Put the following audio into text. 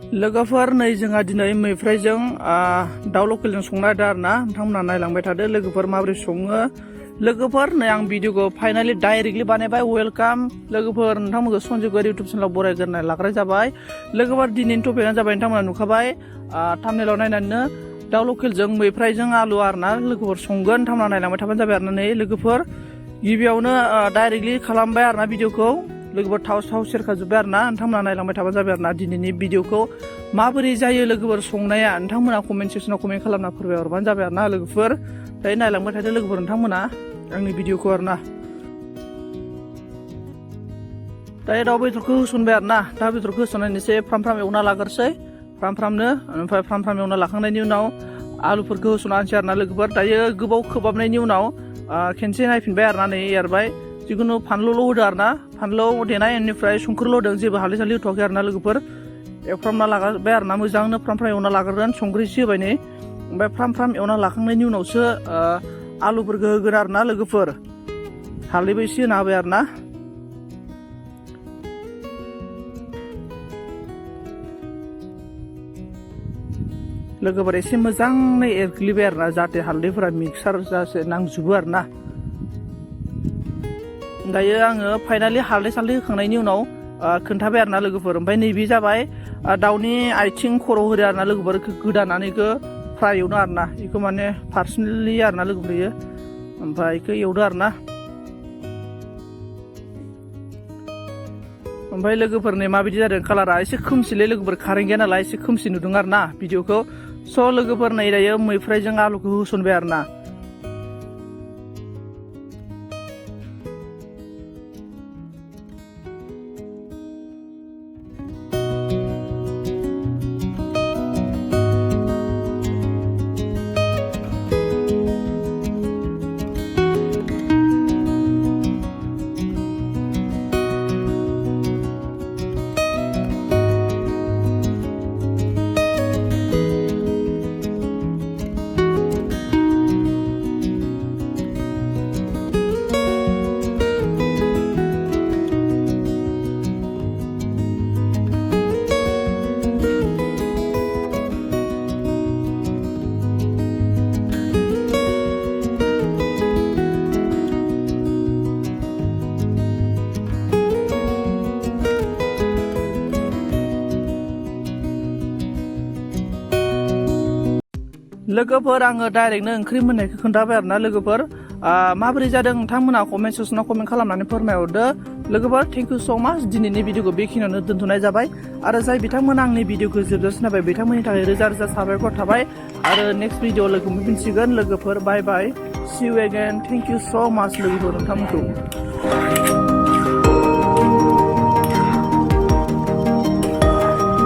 लोगोफोर नै जोंहा दिनै मैफ्रायजों दाउ लकेलजों संनाय आरोना नोंथांमोना नायलांबाय थादो लोगोफोर माबोरै सङो लोगोफोर नै आं भिडिअखौ फाइनालि डाइरेक्टलि बानायबाय वेलकाम लोगोफोर नोंथांमोनखौ सन्जुगर इउटुब चेनेलाव बरायग्रोनाय लाग्राय जाबाय लोगोफोर दिनैनि टपिकआनो जाबाय नोंथांमोना नुखाबाय थाम्बनेलाव नायनानैनो दाउ लकेलजों मैफ्रायजों आलु आरोना लोगोफोर संगोन नोंथांमोना नायलांबाय थाबानो जाबाय आरोना नै लोगोफोर गिबियावनो डाइरेक्टलि खालामबाय आरोना भिडिअखौ लोगोफोर थाव सेरखाजोब्बाय आरोना नोंथांमोना नायलांबाय थाबानो जाबाय आरोना दिनैनि भिडिअखौ माबोरै जायो लोगोफोर संनाया नोंथांमोना कमेन्ट सेक्सनाव कमेन्ट खालामना फोरमायहरबानो जाबाय आरोना लोगोफोर दायो नायलांबाय थादो लोगोफोर नोंथांमोना आंनि भिडिअखौ आरोना दायो दाउ बेदरखौ होसनबाय आरोना दाउ बेदरखौ होसननानै एसे फ्राम एवना लाग्रोसै फ्रामनो ओमफ्राय फ्राम एवना लाखांनायनि उनाव आलुफोरखौ होसनना होनोसै आरोना लोगोफोर दायो गोबाव खोबहाबनायनि उनाव खेनसे नायफिनबाय आरोना नै एरबाय जिखुनु फानलुल' होदो आरोना फानलु देनाय बेनिफ्राय संख्रिल' होदों जेबो हालदै सालदै होथ'वाखै आरोना लोगोफोर एवफ्रामना लाग्रोबाय आरोना मोजांनो फ्राम एवना लाग्रोगोन संख्रिसो होबाय नै ओमफ्राय फ्राम एवना लाखांनायनि उनावसो आलुफोरखौ होगोन आरोना लोगोफोर हालदैबो एसे होना होबाय आरोना लोगोफोर एसे मोजाङै एरग्लिबाय आरोना जाहाथे हालदैफोरा मिक्सार जासे नांजोबो आरोना दायो आङो फाइनालि हालदै सालदै होखांनायनि उनाव खोन्थाबाय आरोना लोगोफोर ओमफ्राय नैबे जाबाय दाउनि आथिं खर' होदो आरोना लोगोफोर गोदानानै बेखौ फ्राय एवनो आरोना बेखौ माने पार्सनेलि आरोना लोगोफोर इयो ओमफ्राय बेखौ एवदो आरोना ओमफ्राय लोगोफोरनि माबायदि जादों कालारा एसे खोमसिलै लोगोफोर कारेन्ट गैया नालाय एसे खोमसि नुदों आरोना भिडिअखौ स' लोगोफोर नै दायो मैफ्रायजों आलुखौ होसनबाय आरोना लोगोफोर आङो डाइरेक्टनो ओंख्रि मोननायखौ खोन्थाबाय आरोना लोगोफोर माबोरै जादों नोंथांमोना कमेन्ट सेक्सनाव कमेन्ट खालामनानै फोरमायहरदो लोगोफोर थेंक इउ स' माच दिनैनि भिडिअखौ बेखिनियावनो दोनथ'नाय जाबाय आरो जाय बिथांमोना आंनि भिडिअखौ जोबजासिम नायबाय बिथांमोननि थाखाय रोजा रोजा साबायखर थाबाय आरो नेक्स्ट भिडिअ लोगो मोनफिनसिगोन लोगोफोर बाय बाय सि इउ एगेन थेंक इउ स' माच लोगोफोर नोंथांमोनखौ